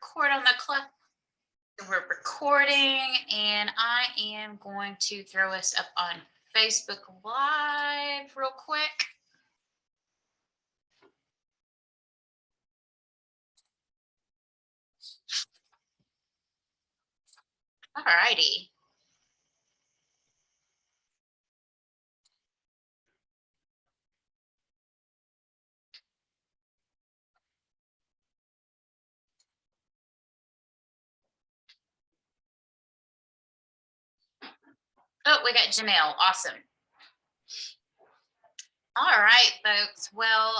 record on the clock. We're recording, and I am going to throw us up on Facebook Live real quick. All righty. Oh, we got Janelle. Awesome. All right, folks. Well,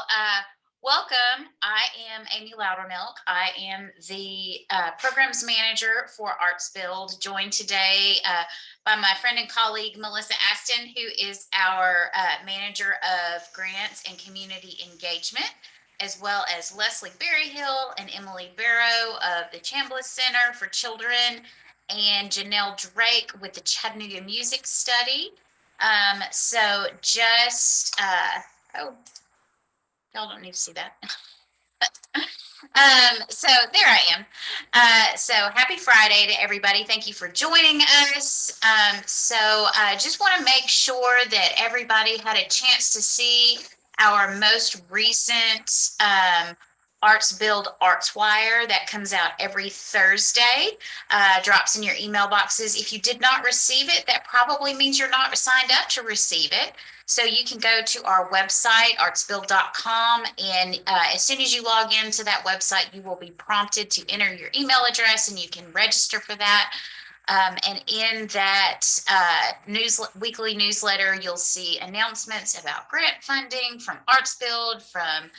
welcome. I am Amy Loudermilk. I am the programs manager for ArtsBuild, joined today by my friend and colleague, Melissa Aston, who is our manager of grants and community engagement, as well as Lesley Berryhill and Emily Barrow of the Chambliss Center for Children, and Janelle Drake with the Chattanooga Music Study. So just, oh, y'all don't need to see that. So there I am. So happy Friday to everybody. Thank you for joining us. So I just want to make sure that everybody had a chance to see our most recent ArtsBuild Arts Wire that comes out every Thursday, drops in your email boxes. If you did not receive it, that probably means you're not signed up to receive it. So you can go to our website, artsbuild.com, and as soon as you log into that website, you will be prompted to enter your email address, and you can register for that. And in that weekly newsletter, you'll see announcements about grant funding from ArtsBuild, from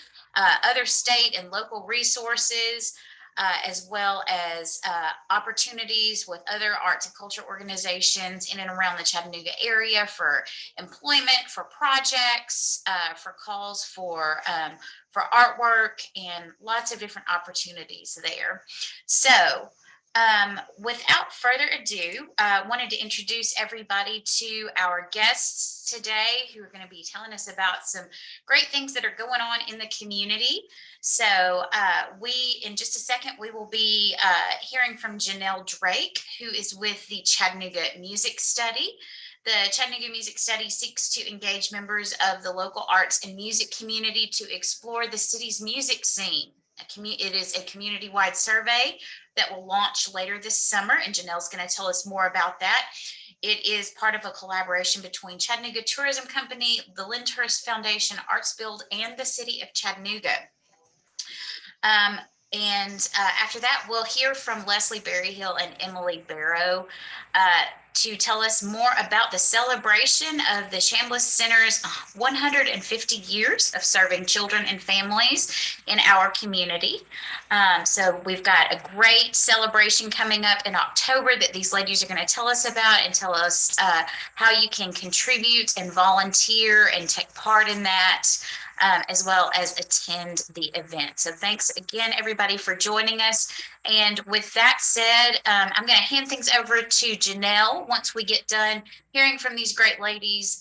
other state and local resources, as well as opportunities with other arts and culture organizations in and around the Chattanooga area for employment, for projects, for calls for artwork, and lots of different opportunities there. So without further ado, I wanted to introduce everybody to our guests today, who are going to be telling us about some great things that are going on in the community. So in just a second, we will be hearing from Janelle Drake, who is with the Chattanooga Music Study. The Chattanooga Music Study seeks to engage members of the local arts and music community to explore the city's music scene. It is a community-wide survey that will launch later this summer, and Janelle's going to tell us more about that. It is part of a collaboration between Chattanooga Tourism Company, the Lyndhurst Foundation, ArtsBuild, and the City of Chattanooga. After that, we'll hear from Lesley Berryhill and Emily Barrow to tell us more about the celebration of the Chambliss Center's 150 years of serving children and families in our community. So we've got a great celebration coming up in October that these ladies are going to tell us about, and tell us how you can contribute and volunteer and take part in that. As well as attend the event. So thanks again, everybody, for joining us. And with that said, I'm going to hand things over to Janelle. Once we get done hearing from these great ladies,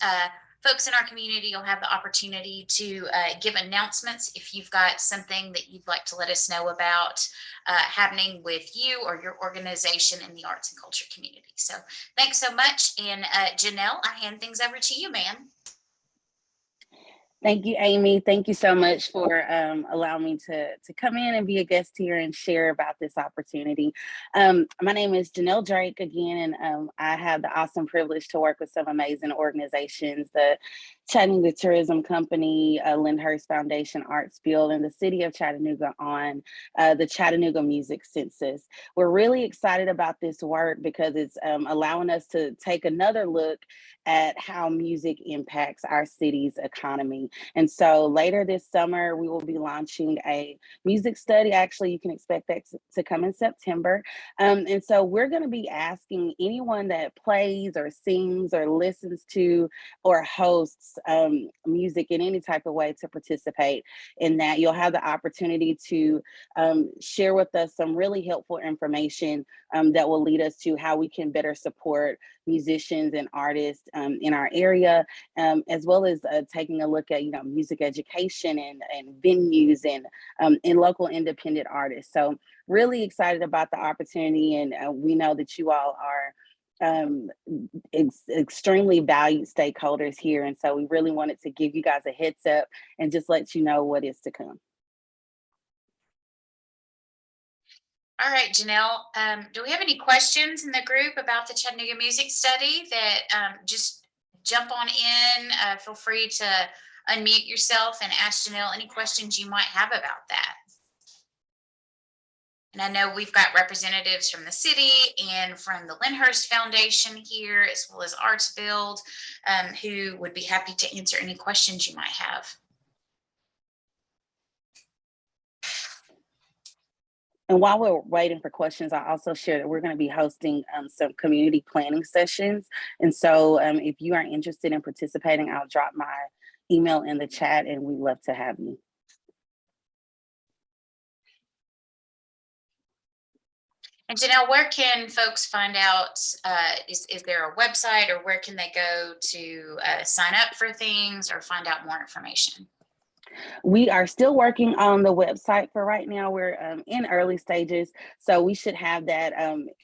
folks in our community will have the opportunity to give announcements if you've got something that you'd like to let us know about happening with you or your organization in the arts and culture community. So thanks so much. And Janelle, I hand things over to you, ma'am. Thank you, Amy. Thank you so much for allowing me to come in and be a guest here and share about this opportunity. My name is Janelle Drake again, and I have the awesome privilege to work with some amazing organizations, the Chattanooga Tourism Company, Lyndhurst Foundation, ArtsBuild, and the City of Chattanooga on the Chattanooga Music Census. We're really excited about this work because it's allowing us to take another look at how music impacts our city's economy. And so later this summer, we will be launching a music study. Actually, you can expect that to come in September. And so we're going to be asking anyone that plays or sings or listens to or hosts music in any type of way to participate in that. You'll have the opportunity to share with us some really helpful information that will lead us to how we can better support musicians and artists in our area, as well as taking a look at, music education and venues and local independent artists. So really excited about the opportunity, and we know that you all are extremely valued stakeholders here. And so we really wanted to give you guys a heads up and just let you know what is to come. All right, Janelle, do we have any questions in the group about the Chattanooga Music Study? That just jump on in, feel free to unmute yourself and ask Janelle any questions you might have about that. And I know we've got representatives from the city and from the Lyndhurst Foundation here, as well as ArtsBuild, who would be happy to answer any questions you might have. And while we're waiting for questions, I also share that we're going to be hosting some community planning sessions. And so if you are interested in participating, I'll drop my email in the chat, and we'd love to have you. And Janelle, where can folks find out? Is there a website, or where can they go to sign up for things or find out more information? We are still working on the website for right now. We're in early stages, so we should have that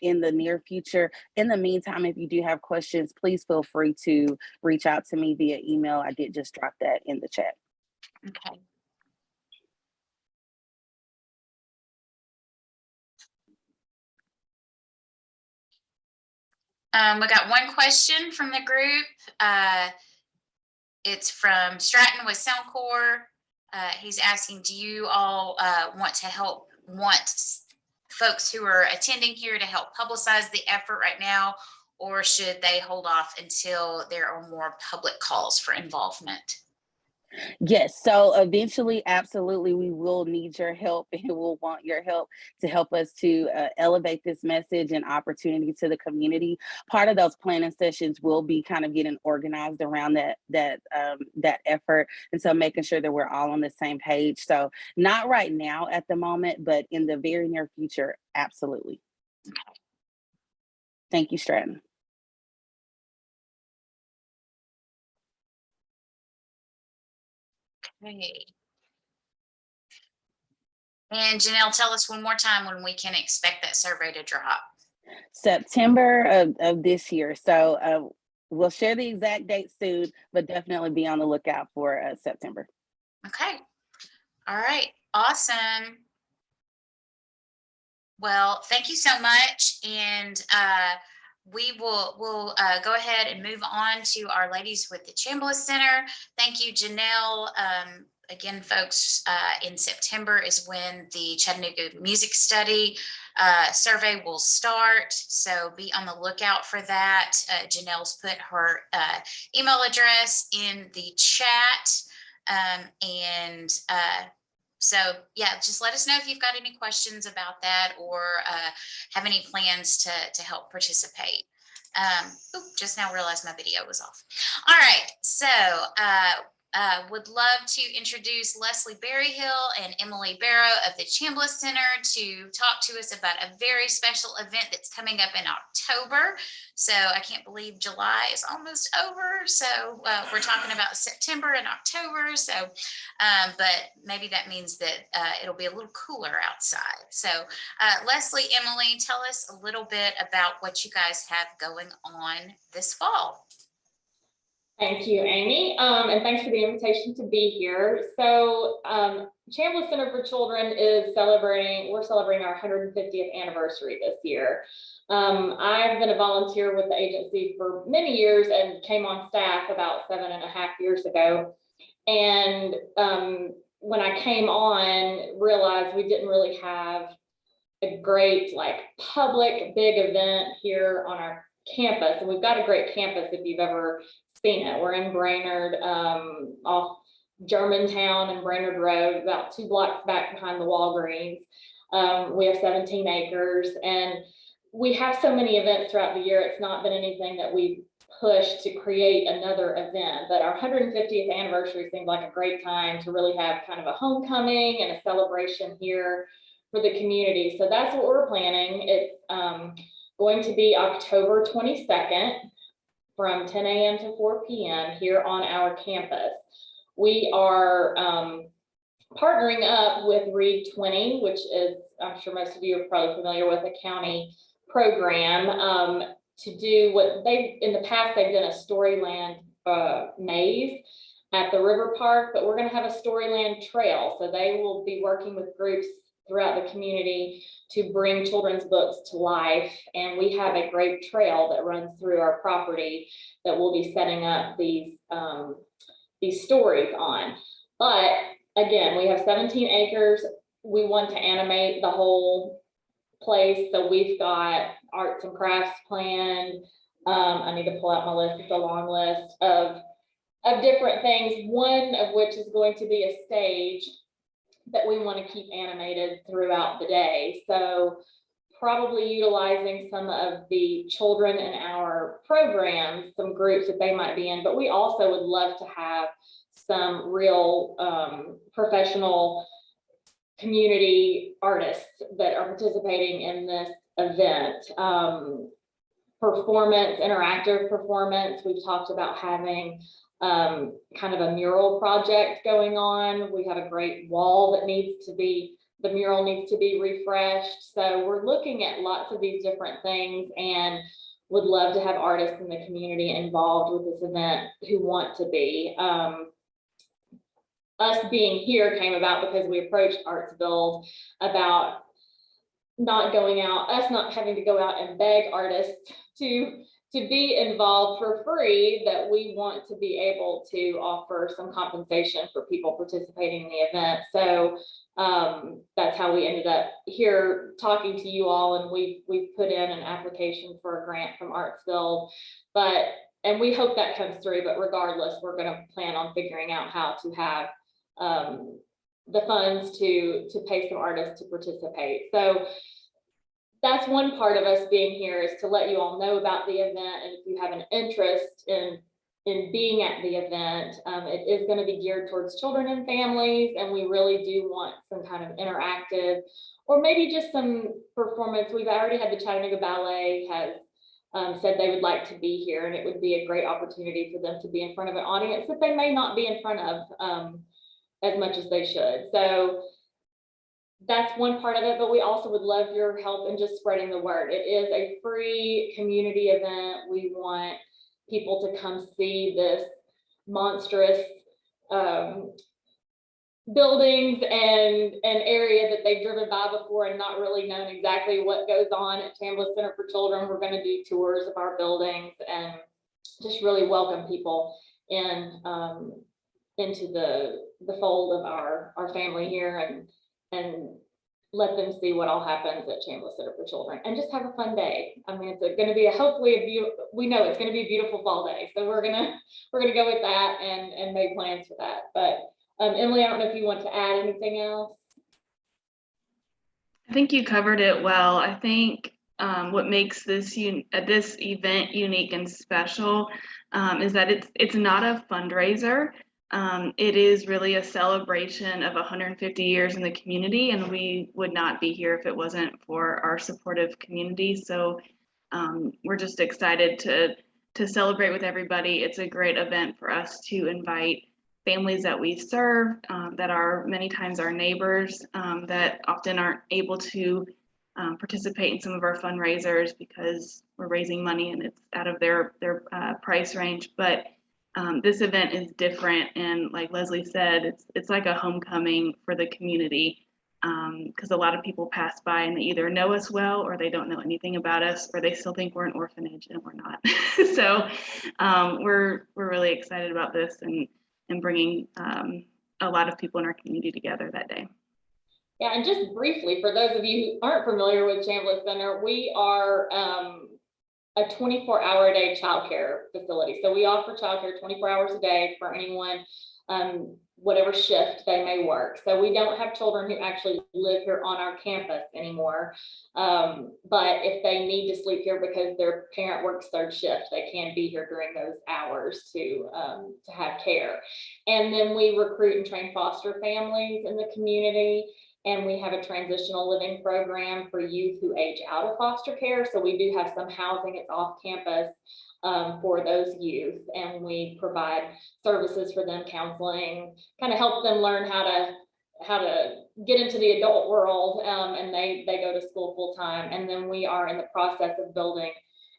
in the near future. In the meantime, if you do have questions, please feel free to reach out to me via email. I did just drop that in the chat. Okay. We got one question from the group. It's from Stratton with Soundcore. He's asking, do you all want folks who are attending here to help publicize the effort right now, or should they hold off until there are more public calls for involvement? Yes, so eventually, absolutely, we will need your help, and we'll want your help to help us to elevate this message and opportunity to the community. Part of those planning sessions will be kind of getting organized around that effort, and so making sure that we're all on the same page. So not right now at the moment, but in the very near future, absolutely. Okay. Thank you, Stratton. Okay. And Janelle, tell us one more time when we can expect that survey to drop. September of this year. So we'll share the exact date soon, but definitely be on the lookout for September. Okay. All right. Awesome. Well, thank you so much. And we'll go ahead and move on to our ladies with the Chambliss Center. Thank you, Janelle. Again, folks, in September is when the Chattanooga Music Study survey will start. So be on the lookout for that. Janelle's put her email address in the chat. So yeah, just let us know if you've got any questions about that, or have any plans to help participate. Just now realized my video was off. All right, so would love to introduce Lesley Berryhill and Emily Barrow of the Chambliss Center to talk to us about a very special event that's coming up in October. So I can't believe July is almost over. So we're talking about September and October. So, but maybe that means that it'll be a little cooler outside. So Lesley, Emily, tell us a little bit about what you guys have going on this fall. Thank you, Amy, and thanks for the invitation to be here. So Chambliss Center for Children is we're celebrating our 150th anniversary this year. I've been a volunteer with the agency for many years and came on staff about 7.5 years ago. And when I came on, realized we didn't really have a great public big event here on our campus. And we've got a great campus if you've ever seen it. We're in Brainerd, off Germantown and Brainerd Road, about 2 blocks back behind the Walgreens. We have 17 acres, and we have so many events throughout the year. It's not been anything that we've push to create another event, but our 150th anniversary seemed like a great time to really have kind of a homecoming and a celebration here for the community. So that's what we're planning. It's going to be October 22nd from 10 a.m. to 4 p.m. here on our campus. We are partnering up with Read 20, which is, I'm sure most of you are probably familiar with, a county program to do what they, in the past, they've done a Storyland maze at the river park, but we're going to have a Storyland trail. So they will be working with groups throughout the community to bring children's books to life. And we have a great trail that runs through our property that we'll be setting up these stories on. But again, we have 17 acres. We want to animate the whole place. So we've got arts and crafts planned. I need to pull out my list. It's a long list of different things, one of which is going to be a stage that we want to keep animated throughout the day. So probably utilizing some of the children in our programs, some groups that they might be in, but we also would love to have some real professional community artists that are participating in this event. Performance, interactive performance. We've talked about having kind of a mural project going on. We have a great wall that needs to be, the mural needs to be refreshed. So we're looking at lots of these different things and would love to have artists in the community involved with this event who want to be. Us being here came about because we approached ArtsBuild about not going out, us not having to go out and beg artists to be involved for free, that we want to be able to offer some compensation for people participating in the event. So that's how we ended up here talking to you all, and we've put in an application for a grant from ArtsBuild, and we hope that comes through. But regardless, we're going to plan on figuring out how to have the funds to pay some artists to participate. So that's one part of us being here, is to let you all know about the event. And if you have an interest in being at the event, it is going to be geared towards children and families. And we really do want some kind of interactive, or maybe just some performance. We've already had the Chattanooga Ballet has said they would like to be here, and it would be a great opportunity for them to be in front of an audience that they may not be in front of as much as they should. So that's one part of it, but we also would love your help in just spreading the word. It is a free community event. We want people to come see this monstrous buildings and an area that they've driven by before and not really known exactly what goes on at Chambliss Center for Children. We're going to do tours of our buildings and just really welcome people in into the fold of our family here, and let them see what all happens at Chambliss Center for Children, and just have a fun day. I mean, it's going to be we know it's going to be a beautiful fall day, so we're gonna go with that and make plans for that. But Emily, I don't know if you want to add anything else. I think you covered it well. I think what makes this event unique and special is that it's not a fundraiser. It is really a celebration of 150 years in the community, and we would not be here if it wasn't for our supportive community. So we're just excited to celebrate with everybody. It's a great event for us to invite families that we serve, that are many times our neighbors, that often aren't able to participate in some of our fundraisers because we're raising money and it's out of their price range. But this event is different, and like Lesley said, it's like a homecoming for the community, because a lot of people pass by and they either know us well, or they don't know anything about us, or they still think we're an orphanage and we're not. So we're really excited about this and bringing a lot of people in our community together that day. Yeah, and just briefly, for those of you who aren't familiar with Chambliss Center, we are a 24-hour a day childcare facility. So we offer childcare 24 hours a day for anyone whatever shift they may work. So we don't have children who actually live here on our campus anymore. But if they need to sleep here because their parent works third shift, they can be here during those hours to have care. And then we recruit and train foster families in the community. And we have a transitional living program for youth who age out of foster care. So we do have some housing, it's off campus for those youth. And we provide services for them, counseling, kind of help them learn how to get into the adult world. And they go to school full time. And then we are in the process of building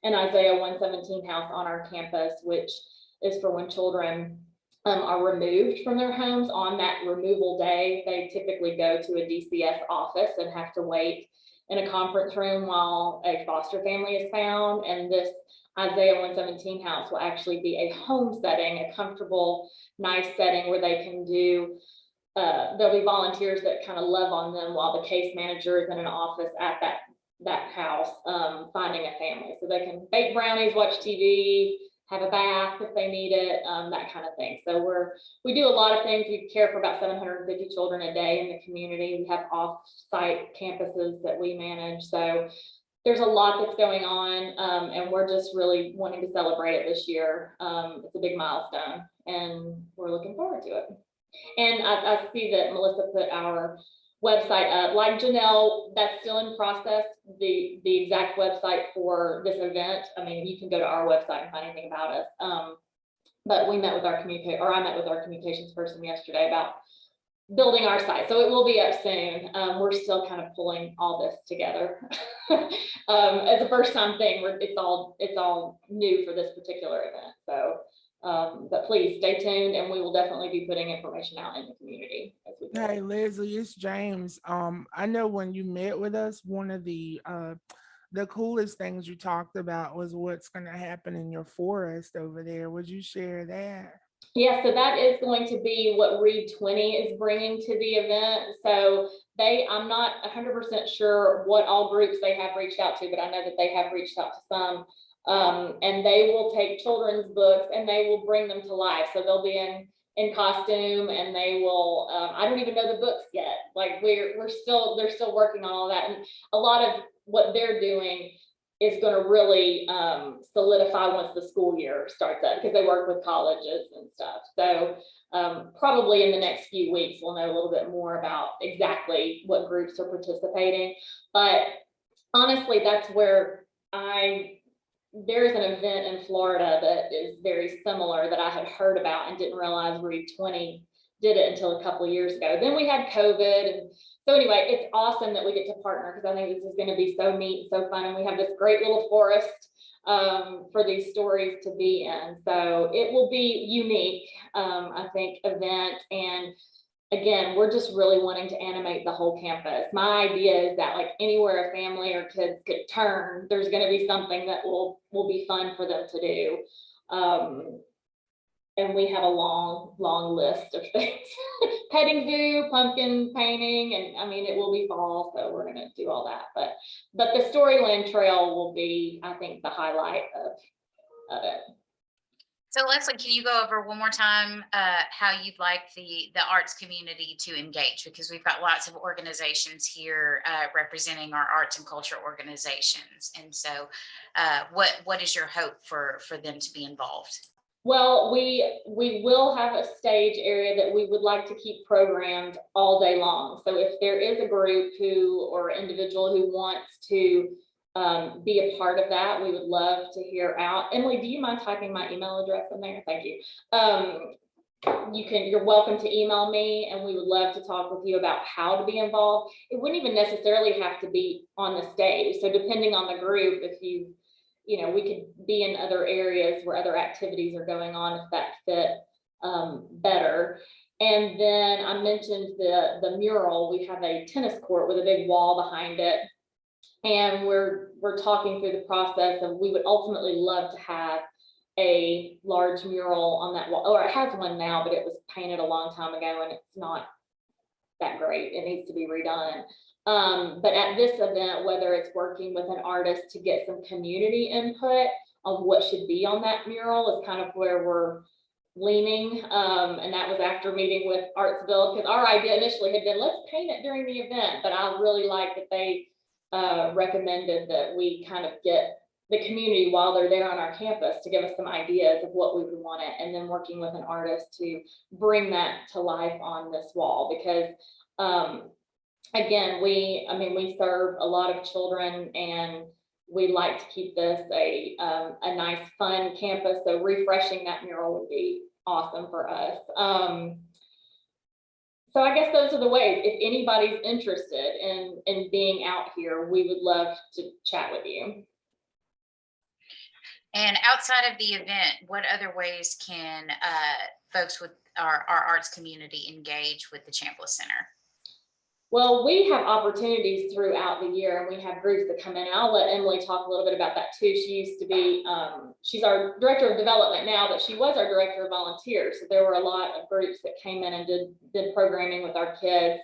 an Isaiah 117 house on our campus, which is for when children are removed from their homes. On that removal day, they typically go to a DCS office and have to wait in a conference room while a foster family is found. And this Isaiah 117 house will actually be a home setting, a comfortable, nice setting where they can do, there'll be volunteers that kind of love on them while the case manager is in an office at that house, finding a family. So they can bake brownies, watch TV, have a bath if they need it, that kind of thing. So we do a lot of things. We care for about 750 children a day in the community. We have off-site campuses that we manage. So there's a lot that's going on, and we're just really wanting to celebrate it this year. It's a big milestone, and we're looking forward to it. And I see that Melissa put our website up. Like Janelle, that's still in process. The exact website for this event, I mean, you can go to our website and find anything about us. But we met with our I met with our communications person yesterday about building our site. So it will be up soon. We're still kind of pulling all this together. As a first time thing, it's all new for this particular event. So, but please stay tuned, and we will definitely be putting information out in the community as we go. Hey, Lesley, it's James. I know when you met with us, one of the coolest things you talked about was what's going to happen in your forest over there. Would you share that? Yeah, so that is going to be what Read 20 is bringing to the event. So I'm not 100% sure what all groups they have reached out to, but I know that they have reached out to some. And they will take children's books and they will bring them to life. So they'll be in costume, and they will, I don't even know the books yet. Like they're still working on all that. And a lot of what they're doing is going to really solidify once the school year starts up, because they work with colleges and stuff. So probably in the next few weeks, we'll know a little bit more about exactly what groups are participating. But honestly, that's where there's an event in Florida that is very similar that I had heard about and didn't realize Read 20 did it until a couple of years ago. Then we had COVID. And so anyway, it's awesome that we get to partner, because I think this is going to be so neat and so fun. And we have this great little forest for these stories to be in. So it will be unique, I think, event. And again, we're just really wanting to animate the whole campus. My idea is that like anywhere a family or kids could turn, there's going to be something that will be fun for them to do. And we have a long list of things. Petting zoo, pumpkin painting, and I mean, it will be fall, so we're going to do all that. But the Storyland Trail will be, I think, the highlight of it. So Lesley, can you go over one more time how you'd like the arts community to engage? Because we've got lots of organizations here representing our arts and culture organizations. And so what is your hope for them to be involved? Well, we will have a stage area that we would like to keep programmed all day long. So if there is a group or individual who wants to be a part of that, we would love to hear out. Emily, do you mind typing my email address in there? Thank you. You're welcome to email me, and we would love to talk with you about how to be involved. It wouldn't even necessarily have to be on the stage. So depending on the group, if we could be in other areas where other activities are going on, if that fit better. And then I mentioned the mural. We have a tennis court with a big wall behind it. And we're talking through the process of, we would ultimately love to have a large mural on that wall, or it has one now, but it was painted a long time ago and it's not that great. It needs to be redone. But at this event, whether it's working with an artist to get some community input on what should be on that mural, is kind of where leaning, and that was after meeting with ArtsBuild, because our idea initially had been, let's paint it during the event, but I really like that they recommended that we kind of get the community while they're there on our campus to give us some ideas of what we would want it, and then working with an artist to bring that to life on this wall, because again, we serve a lot of children, and we like to keep this a nice, fun campus. So refreshing that mural would be awesome for us. So I guess those are the ways. If anybody's interested in being out here, we would love to chat with you. And outside of the event, what other ways can folks with our arts community engage with the Chambliss Center? Well, we have opportunities throughout the year, and we have groups that come in, and I'll let Emily talk a little bit about that too. She used to be, she's our director of development now, but she was our director of volunteers. So there were a lot of groups that came in and did programming with our kids.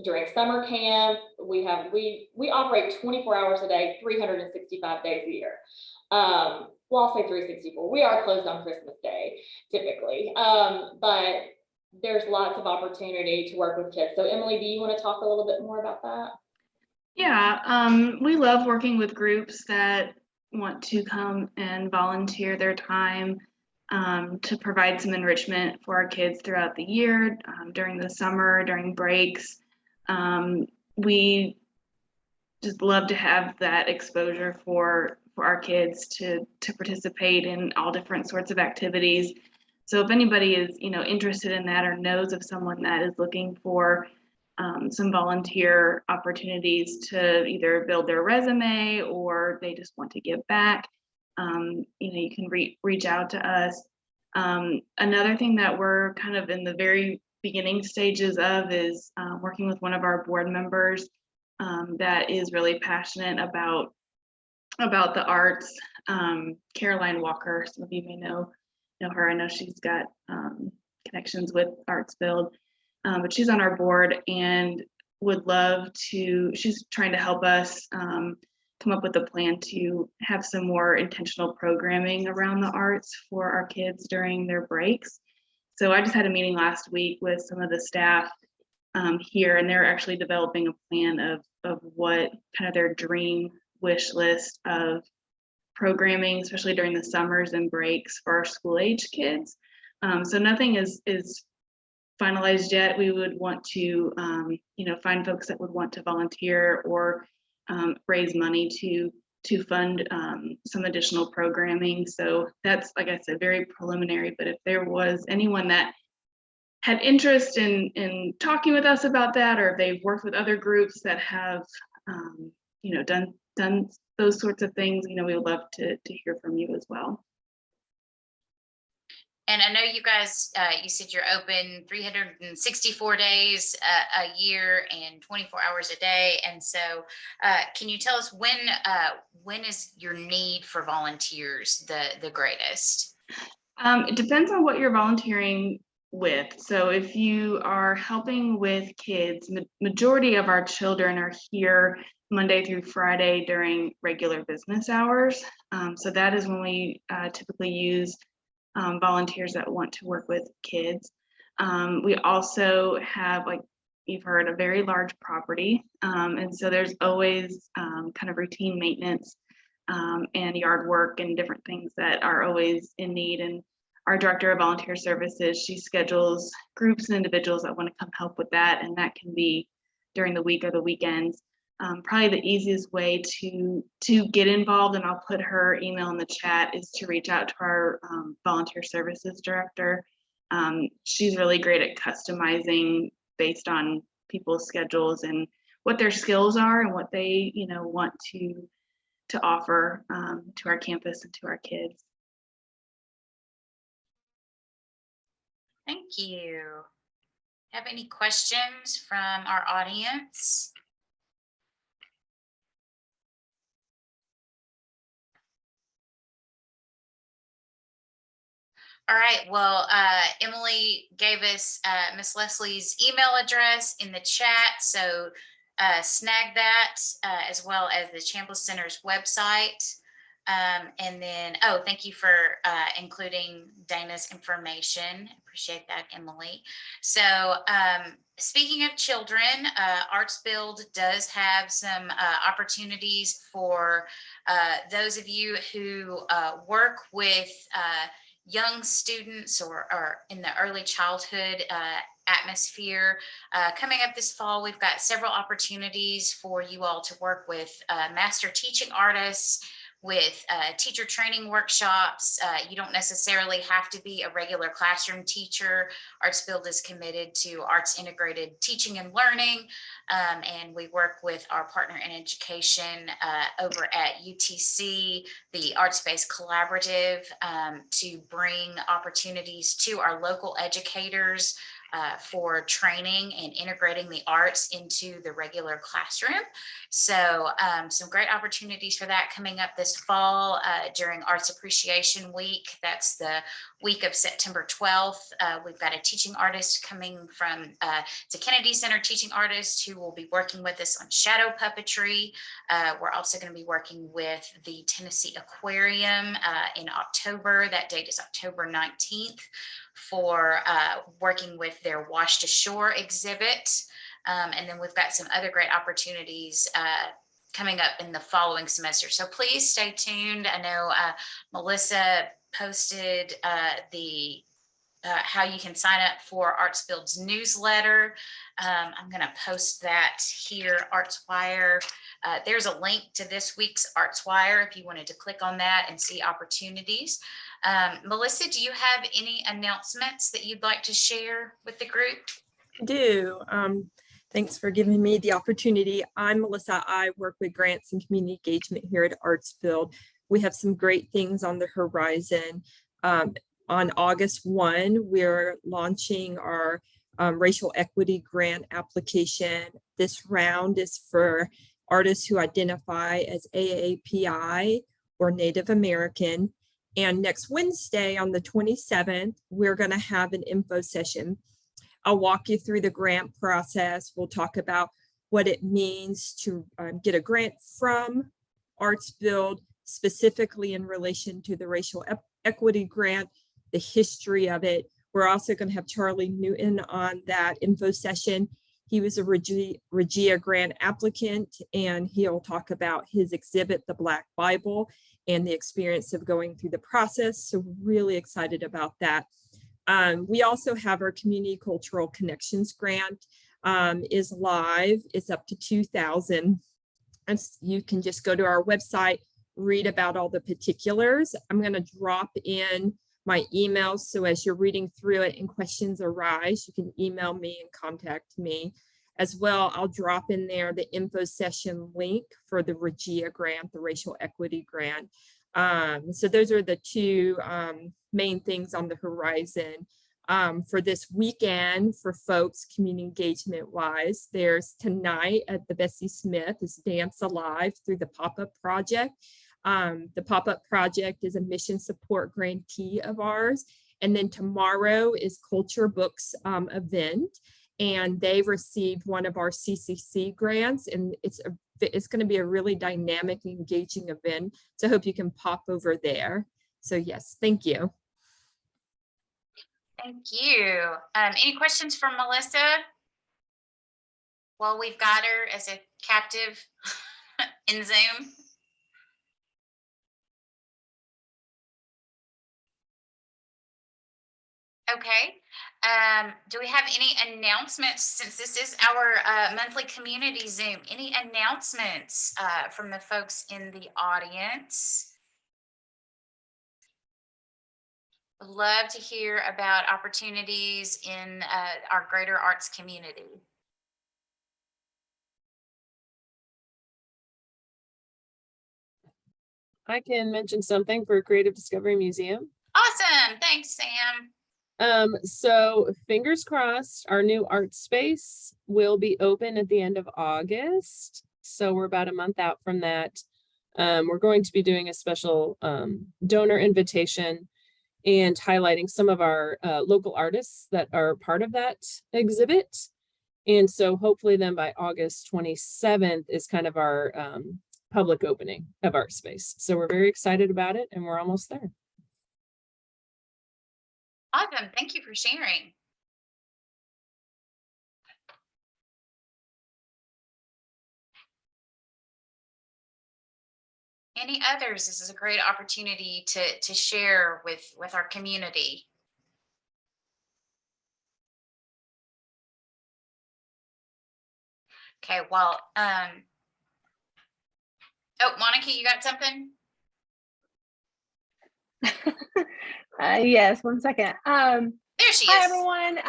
During summer camp, we operate 24 hours a day, 365 days a year. Well, I'll say 364. We are closed on Christmas Day typically, but there's lots of opportunity to work with kids. So Emily, do you want to talk a little bit more about that? Yeah, we love working with groups that want to come and volunteer their time to provide some enrichment for our kids throughout the year, during the summer, during breaks. We just love to have that exposure for our kids to participate in all different sorts of activities. So if anybody is, interested in that or knows of someone that is looking for some volunteer opportunities to either build their resume or they just want to give back, you can reach out to us. Another thing that we're kind of in the very beginning stages of is working with one of our board members that is really passionate about the arts. Caroline Walker, some of you may know her. I know she's got connections with ArtsBuild, but she's on our board and would love to, she's trying to help us come up with a plan to have some more intentional programming around the arts for our kids during their breaks. So I just had a meeting last week with some of the staff here, and they're actually developing a plan of what kind of their dream wish list of programming, especially during the summers and breaks for our school age kids. So nothing is finalized yet. We would want to, find folks that would want to volunteer or raise money to fund some additional programming. So that's, like I said, very preliminary, but if there was anyone that had interest in talking with us about that, or if they've worked with other groups that have, done those sorts of things, we would love to hear from you as well. And I know you guys, you said you're open 364 days a year and 24 hours a day. And so can you tell us when is your need for volunteers the greatest? It depends on what you're volunteering with. So if you are helping with kids, majority of our children are here Monday through Friday during regular business hours. So that is when we typically use volunteers that want to work with kids. We also have, like you've heard, a very large property. And so there's always kind of routine maintenance and yard work and different things that are always in need. And our director of volunteer services, she schedules groups and individuals that want to come help with that. And that can be during the week or the weekends. Probably the easiest way to get involved, and I'll put her email in the chat, is to reach out to our volunteer services director. She's really great at customizing based on people's schedules and what their skills are and what they want to offer to our campus and to our kids. Thank you. Have any questions from our audience? All right, well, Emily gave us Miss Lesley's email address in the chat, so snag that as well as the Chambliss Center's website. And then, oh, thank you for including Dana's information. Appreciate that, Emily. So speaking of children, ArtsBuild does have some opportunities for those of you who work with young students or in the early childhood atmosphere. Coming up this fall, we've got several opportunities for you all to work with master teaching artists, with teacher training workshops. You don't necessarily have to be a regular classroom teacher. ArtsBuild is committed to arts integrated teaching and learning. And we work with our partner in education over at UTC, the Arts-Based Collaborative, to bring opportunities to our local educators for training and integrating the arts into the regular classroom. So some great opportunities for that coming up this fall during Arts Appreciation Week. That's the week of September 12th. We've got a teaching artist coming from the Kennedy Center teaching artist who will be working with us on shadow puppetry. We're also going to be working with the Tennessee Aquarium in October. That date is October 19th. For working with their Wash to Shore exhibit. And then we've got some other great opportunities coming up in the following semester. So please stay tuned. I know Melissa posted the how you can sign up for ArtsBuild's newsletter. I'm going to post that here, ArtsWire. There's a link to this week's ArtsWire if you wanted to click on that and see opportunities. Melissa, do you have any announcements that you'd like to share with the group? I do. Thanks for giving me the opportunity. I'm Melissa. I work with grants and community engagement here at ArtsBuild. We have some great things on the horizon. On August 1, we're launching our racial equity grant application. This round is for artists who identify as AAPI or Native American. And next Wednesday on the 27th, we're going to have an info session. I'll walk you through the grant process. We'll talk about what it means to get a grant from ArtsBuild, specifically in relation to the racial equity grant, the history of it. We're also going to have Charlie Newton on that info session. He was a Regia grant applicant, and he'll talk about his exhibit, The Black Bible, and the experience of going through the process. So really excited about that. We also have our Community Cultural Connections grant is live. It's up to $2,000. And you can just go to our website, read about all the particulars. I'm going to drop in my emails. So as you're reading through it and questions arise, you can email me and contact me. As well, I'll drop in there the info session link for the Regia grant, the racial equity grant. So those are the two main things on the horizon. For this weekend, for folks community engagement wise, there's tonight at the Bessie Smith is Dance Alive through the pop-up project. The pop-up project is a mission support grantee of ours. And then tomorrow is Culture Books event. And they received one of our CCC grants, and it's going to be a really dynamic, engaging event. So I hope you can pop over there. So yes, thank you. Thank you. Any questions for Melissa? Well, we've got her as a captive in Zoom. Okay. Do we have any announcements, since this is our monthly community Zoom? Any announcements from the folks in the audience? I'd love to hear about opportunities in our greater arts community. I can mention something for Creative Discovery Museum. Awesome. Thanks, Sam. So fingers crossed, our new art space will be open at the end of August. So we're about a month out from that. We're going to be doing a special donor invitation and highlighting some of our local artists that are part of that exhibit. And so hopefully then by August 27th is kind of our public opening of Art Space. So we're very excited about it, and we're almost there. Awesome. Thank you for sharing. Any others? This is a great opportunity to share with our community. Okay, well, oh, Monica, you got something? Yes, one second. There she Hi is. everyone.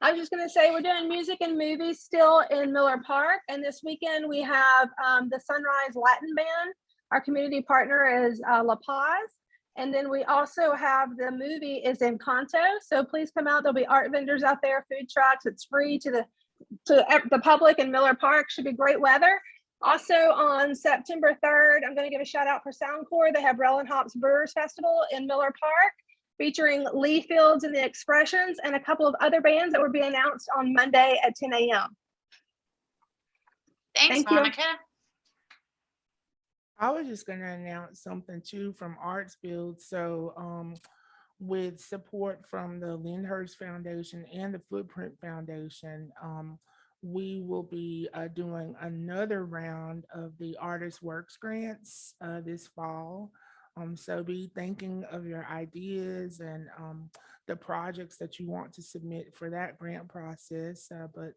I was just going to say we're doing music and movies still in Miller Park, and this weekend we have the Sunrise Latin Band. Our community partner is La Paz, and then we also have the movie is Encanto. So please come out. There'll be art vendors out there, food trucks. It's free to the public in Miller Park. Should be great weather. Also on September 3rd, I'm going to give a shout out for Soundcore. They have Rollin' Hops Brewers Festival in Miller Park, featuring Lee Fields and the Expressions and a couple of other bands that will be announced on Monday at 10 a.m. Thanks, Thank you. Monica. I was just going to announce something too from ArtsBuild. So with support from the Lyndhurst Foundation and the Footprint Foundation, we will be doing another round of the Artist Works grants this fall. So be thinking of your ideas and the projects that you want to submit for that grant process. But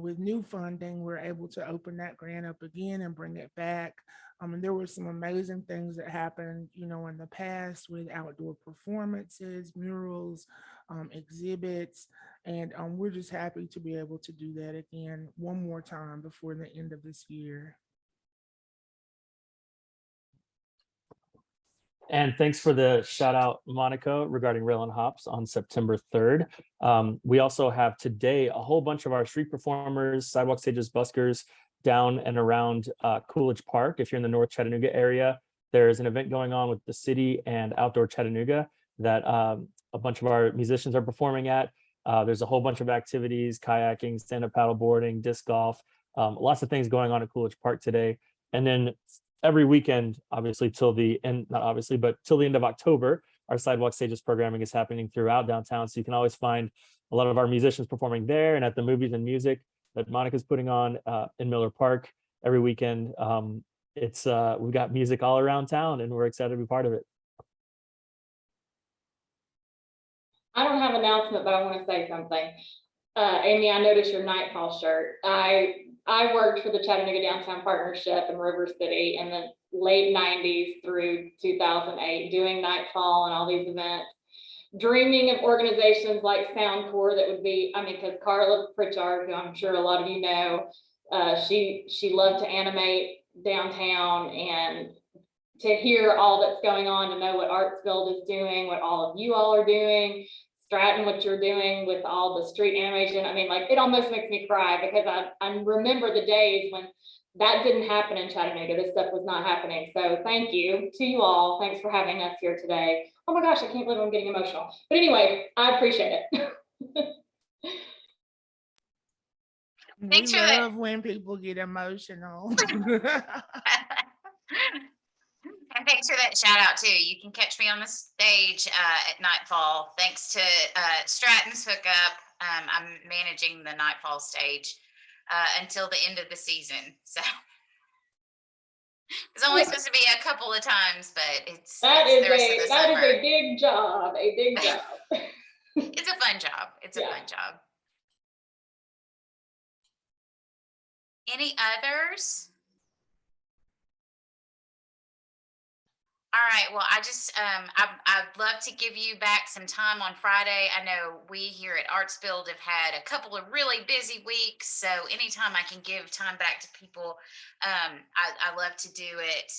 with new funding, we're able to open that grant up again and bring it back. And there were some amazing things that happened, you know, in the past with outdoor performances, murals, exhibits, and we're just happy to be able to do that again one more time before the end of this year. And thanks for the shout out, Monica, regarding Rollin' Hops on September 3rd. We also have today a whole bunch of our street performers, sidewalk stages, buskers down and around Coolidge Park. If you're in the North Chattanooga area, there's an event going on with the city and Outdoor Chattanooga that a bunch of our musicians are performing at. There's a whole bunch of activities, kayaking, stand-up paddleboarding, disc golf, lots of things going on at Coolidge Park today. And then every weekend, obviously till the end, not obviously, but till the end of October, our sidewalk stages programming is happening throughout downtown. So you can always find a lot of our musicians performing there and at the movies and music that Monica's putting on in Miller Park every weekend. We've got music all around town and we're excited to be part of it. I don't have an announcement, but I want to say something. Amy, I noticed your Nightfall shirt. I worked for the Chattanooga Downtown Partnership in River City in the late 90s through 2008, doing Nightfall and all these events, dreaming of organizations like Soundcore that would be, I mean, because Carla Pritchard, who I'm sure a lot of you know, she loved to animate downtown, and to hear all that's going on, to know what ArtsBuild is doing, what all of you all are doing, Stratton, what you're doing with all the street animation. I mean, like, it almost makes me cry because I remember the days when that didn't happen in Chattanooga. This stuff was not happening. So thank you to you all. Thanks for having us here today. Oh my gosh, I can't believe I'm getting emotional. But anyway, I appreciate it. Thanks We for love when people get emotional. And thanks for that shout out too. You can catch me on the stage at Nightfall. Thanks to Stratton's hookup. I'm managing the Nightfall stage until the end of the season. So it's only supposed to be a couple of times, but it's the rest of the summer. That is a big job. A big job. It's a fun job. It's a fun job. Any others? All right, well, I'd love to give you back some time on Friday. I know we here at ArtsBuild have had a couple of really busy weeks, so anytime I can give time back to people, I love to do it.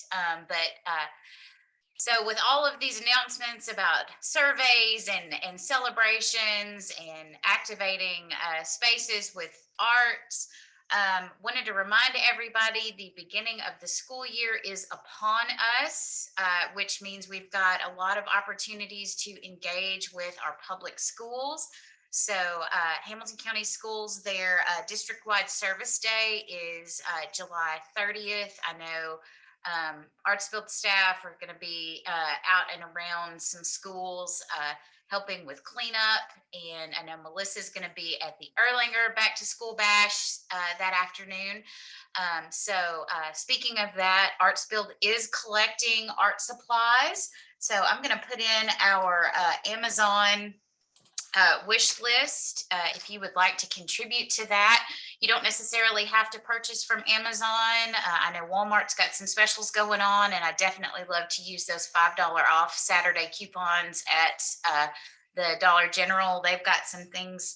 So with all of these announcements about surveys and celebrations and activating spaces with arts, wanted to remind everybody the beginning of the school year is upon us, which means we've got a lot of opportunities to engage with our public schools. So Hamilton County Schools, their district-wide service day is July 30th. I know ArtsBuild staff are going to be out and around some schools helping with cleanup. And I know Melissa's going to be at the Erlanger Back to School Bash that afternoon. Speaking of that, ArtsBuild is collecting art supplies. So I'm going to put in our Amazon wish list. If you would like to contribute to that, you don't necessarily have to purchase from Amazon. I know Walmart's got some specials going on, and I definitely love to use those $5 off Saturday coupons at the Dollar General. They've got some things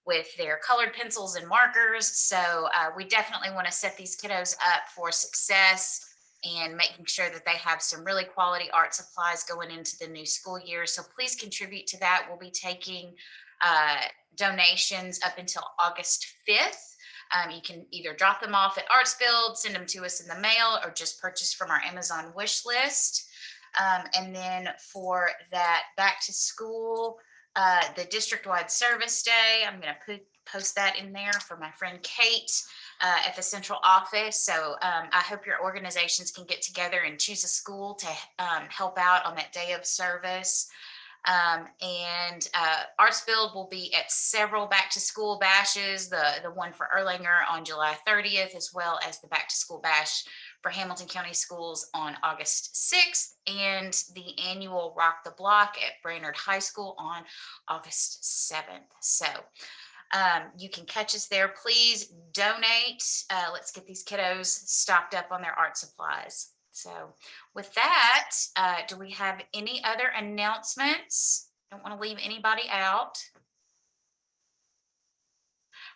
with their colored pencils and markers. So we definitely want to set these kiddos up for success and making sure that they have some really quality art supplies going into the new school year. So please contribute to that. We'll be taking donations up until August 5th. You can either drop them off at ArtsBuild, send them to us in the mail, or just purchase from our Amazon wish list. And then for that back to school, the district-wide service day, I'm going to post that in there for my friend Kate at the central office. So I hope your organizations can get together and choose a school to help out on that day of service. ArtsBuild will be at several back to school bashes, the one for Erlanger on July 30th, as well as the back to school bash for Hamilton County Schools on August 6th, and the annual Rock the Block at Brainerd High School on August 7th. So you can catch us there. Please donate. Let's get these kiddos stocked up on their art supplies. So with that, do we have any other announcements? Don't want to leave anybody out.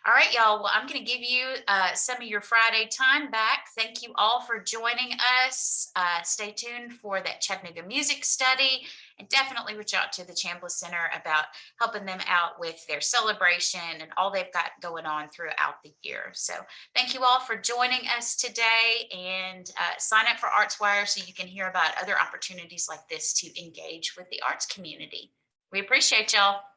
All right, y'all. Well, I'm going to give you some of your Friday time back. Thank you all for joining us. Stay tuned for that Chattanooga Music Study, and definitely reach out to the Chambliss Center about helping them out with their celebration and all they've got going on throughout the year. So thank you all for joining us today, and sign up for ArtsWire so you can hear about other opportunities like this to engage with the arts community. We appreciate y'all.